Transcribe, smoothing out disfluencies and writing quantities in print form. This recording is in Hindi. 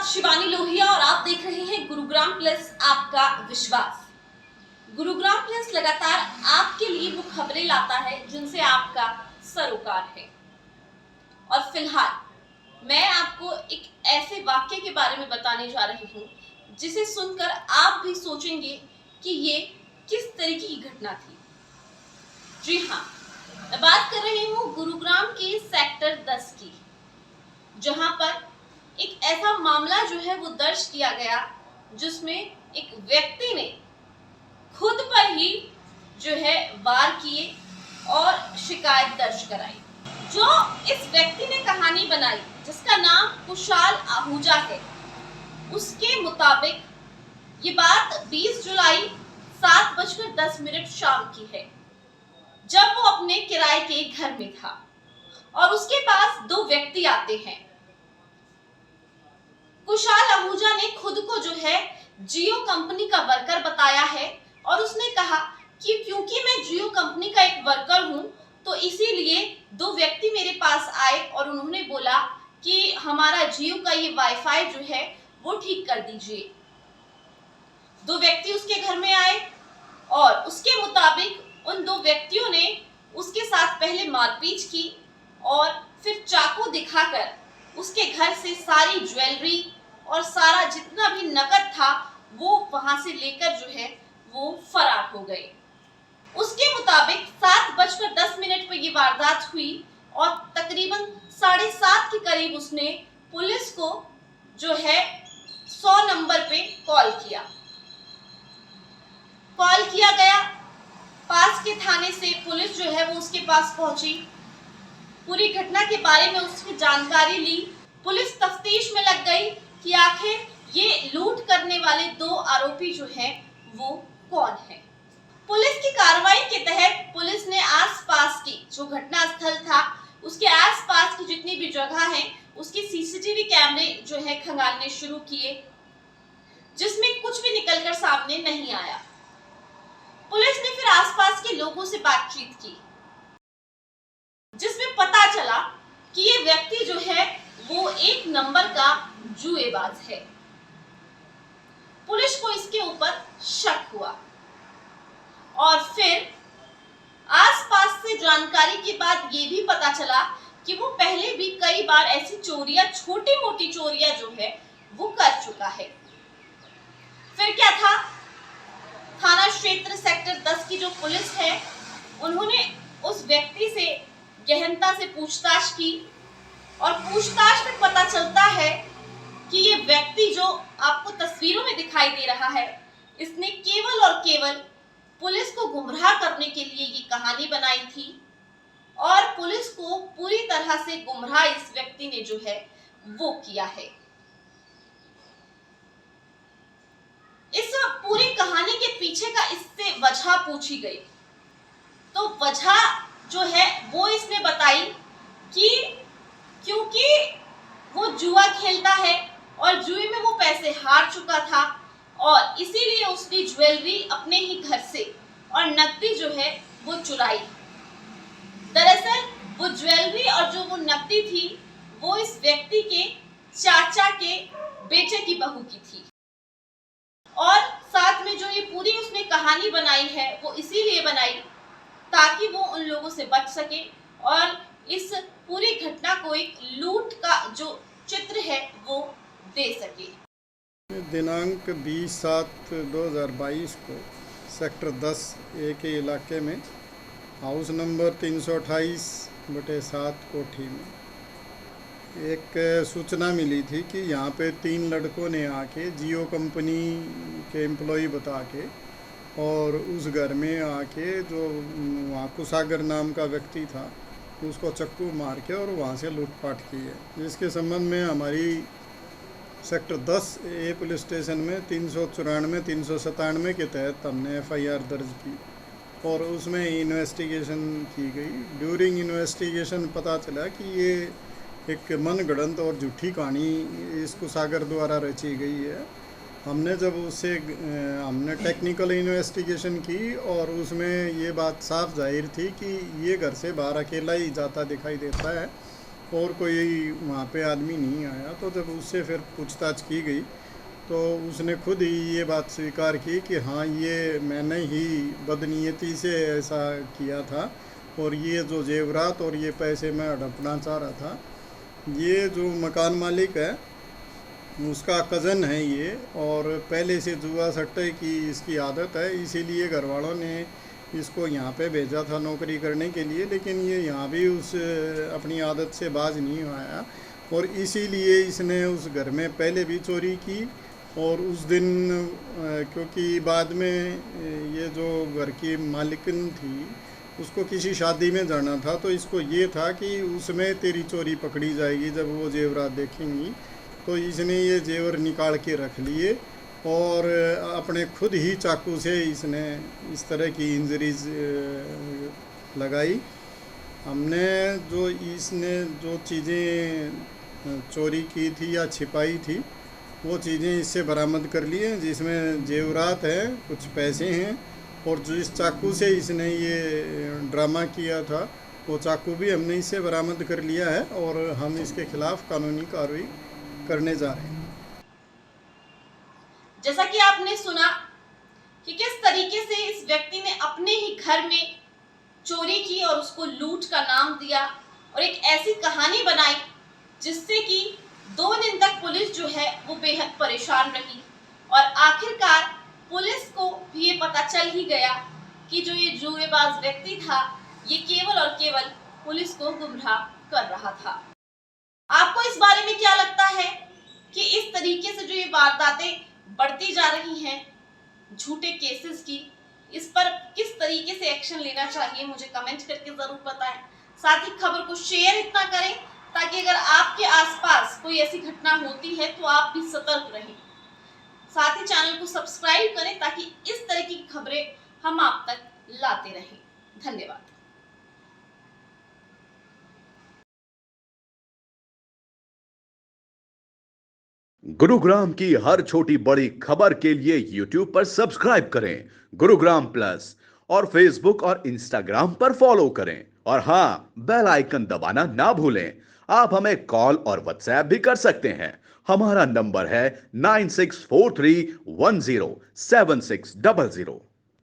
साथ शिवानी लोहिया और आप देख रहे हैं गुरुग्राम प्लस आपका विश्वास। गुरुग्राम प्लस लगातार आपके लिए वो खबरें लाता है जिनसे आपका सरोकार है। और फिलहाल मैं आपको एक ऐसे वाक्य के बारे में बताने जा रही हूँ जिसे सुनकर आप भी सोचेंगे कि ये किस तरीके की घटना थी। जी हाँ, मैं बात कर रही हूँ गुरुग्राम के सेक्टर 10 की, जहां पर एक ऐसा मामला जो है वो दर्ज किया गया जिसमें एक व्यक्ति ने खुद पर ही जो है वार किए और शिकायत दर्ज कराई। जो इस व्यक्ति ने कहानी बनाई जिसका नाम कुशाल आहूजा है, उसके मुताबिक ये बात 20 जुलाई 7:10 शाम की है, जब वो अपने किराए के घर में था और उसके पास दो व्यक्ति आते हैं। कुशाल आहूजा ने खुद को जो है जियो कंपनी का वर्कर बताया है और उसने कहा कि क्योंकि मैं जियो कंपनी का एक वर्कर हूं तो इसीलिए दो व्यक्ति मेरे पास आए और उन्होंने बोला कि हमारा जियो का ये वाईफाई जो है वो ठीक कर दीजिए। दो व्यक्ति उसके घर में आए और उसके मुताबिक उन दो व्यक्तियों ने उसके साथ पहले मारपीट की और फिर चाकू दिखाकर उसके घर से सारी ज्वेलरी और सारा जितना भी नकद था वो वहां से लेकर जो है वो फरार हो गए। उसके मुताबिक 7:10 पर ये वारदात हुई और तकरीबन 7:30 के करीब उसने पुलिस को जो है 100 नंबर पे कॉल किया गया। पास के थाने से पुलिस जो है वो उसके पास पहुंची, पूरी घटना के बारे में उसकी जानकारी ली। पुलिस तफ्तीश में लग गई कि आखिर ये लूट करने वाले दो आरोपी जो हैं वो कौन है। पुलिस की कार्रवाई के तहत पुलिस ने आसपास की जो घटना स्थल था उसके आसपास की जितनी भी जगह है उसकी सीसीटीवी कैमरे जो है खंगालने शुरू किए, जिसमें कुछ भी निकलकर सामने नहीं आया। पुलिस ने फिर आसपास के लोगों से बातचीत की, जिसमें पता चला कि ये व्यक्ति जो है वो एक नंबर का जुएबाज है। पुलिस को इसके ऊपर शक हुआ और फिर आसपास से जानकारी के बाद ये भी पता चला कि वो पहले भी कई बार ऐसी चोरियां, छोटी मोटी चोरियां जो है वो कर चुका है। फिर क्या था, थाना क्षेत्र सेक्टर 10 की जो पुलिस है उन्होंने उस व्यक्ति से गहनता से पूछताछ की और पूछताछ में पता चलता है कि ये व्यक्ति जो आपको तस्वीरों में दिखाई दे रहा है, इसने केवल और केवल पुलिस को गुमराह करने के लिए ये कहानी बनाई थी और पुलिस को पूरी तरह से गुमराह इस व्यक्ति ने जो है वो किया है। इस पूरी कहानी के पीछे का इससे वजह पूछी गई तो वजह जो है वो इसने बताई कि क्योंकि वो जुआ खेलता है और जुए में वो पैसे हार चुका था और इसीलिए उसने ज्वेलरी अपने ही घर से और नकदी जो है वो चुराई। दरअसल वो ज्वेलरी और जो वो नकदी थी वो इस व्यक्ति के चाचा के बेटे की बहू की थी और साथ में जो ये पूरी उसने कहानी बनाई है वो इसीलिए बनाई ताकि वो उन लोगों से बच सके और इस पूरी घटना को एक लूट का जो चित्र है वो दे सके। दिनांक 20/7/2022 को सेक्टर 10A के इलाके में हाउस नंबर 328/7 कोठी में एक सूचना मिली थी कि यहाँ पे 3 लड़कों ने आके जियो कंपनी के एम्प्लॉय बता के और उस घर में आके जो वहाँ कुशागर नाम का व्यक्ति था उसको चक्कू मार के और वहाँ से लूटपाट की है, जिसके संबंध में हमारी सेक्टर 10A पुलिस स्टेशन में 394, 397 के तहत हमने FIR दर्ज की और उसमें इन्वेस्टिगेशन की गई। ड्यूरिंग इन्वेस्टिगेशन पता चला कि ये एक मनगढ़ंत और झूठी कहानी इस कुशागर द्वारा रची गई है। हमने जब उससे हमने टेक्निकल इन्वेस्टिगेशन की और उसमें ये बात साफ जाहिर थी कि ये घर से बाहर अकेला ही जाता दिखाई देता है और कोई वहाँ पे आदमी नहीं आया। तो जब उससे फिर पूछताछ की गई तो उसने खुद ही ये बात स्वीकार की कि हाँ, ये मैंने ही बदनीयती से ऐसा किया था और ये जो जेवरात और ये पैसे मैं हड़पना चाह रहा था। ये जो मकान मालिक है उसका कज़न है ये, और पहले से जुआ सट्टे की इसकी आदत है, इसीलिए घर वालों ने इसको यहाँ पे भेजा था नौकरी करने के लिए। लेकिन ये यहाँ भी उस अपनी आदत से बाज नहीं आया और इसीलिए इसने उस घर में पहले भी चोरी की। और उस दिन क्योंकि बाद में ये जो घर की मालिकन थी उसको किसी शादी में जाना था, तो इसको ये था कि उसमें तेरी चोरी पकड़ी जाएगी जब वो जेवरात देखेंगी। तो इसने ये जेवर निकाल के रख लिए और अपने खुद ही चाकू से इसने इस तरह की इंजरीज लगाई। हमने जो इसने जो चीज़ें चोरी की थी या छिपाई थी वो चीज़ें इससे बरामद कर ली हैं, जिसमें जेवरात है, कुछ पैसे हैं, और जिस चाकू से इसने ये ड्रामा किया था वो चाकू भी हमने इससे बरामद कर लिया है और हम इसके खिलाफ कानूनी कार्रवाई करने जा रहे हैं। जैसा कि आपने सुना कि किस तरीके से इस व्यक्ति ने अपने ही घर में चोरी की और उसको लूट का नाम दिया और एक ऐसी कहानी बनाई जिससे कि 2 दिन तक पुलिस जो है वो बेहद परेशान रही और आखिरकार पुलिस को भी ये पता चल ही गया कि जो ये जुएबाज व्यक्ति था ये केवल और केवल पुलिस को गुमराह कर रहा था। आपको इस बारे में क्या लगता है कि इस तरीके से जो ये वारदातें बढ़ती जा रही हैं झूठे केसेस की, इस पर किस तरीके से एक्शन लेना चाहिए मुझे कमेंट करके जरूर बताएं। साथ ही खबर को शेयर इतना करें ताकि अगर आपके आसपास कोई ऐसी घटना होती है तो आप भी सतर्क रहें। साथ ही चैनल को सब्सक्राइब करें ताकि इस तरह की खबरें हम आप तक लाते रहें। धन्यवाद। गुरुग्राम की हर छोटी बड़ी खबर के लिए YouTube पर सब्सक्राइब करें गुरुग्राम प्लस, और Facebook और Instagram पर फॉलो करें, और हां, बेल आइकन दबाना ना भूलें। आप हमें कॉल और WhatsApp भी कर सकते हैं। हमारा नंबर है 9643107600।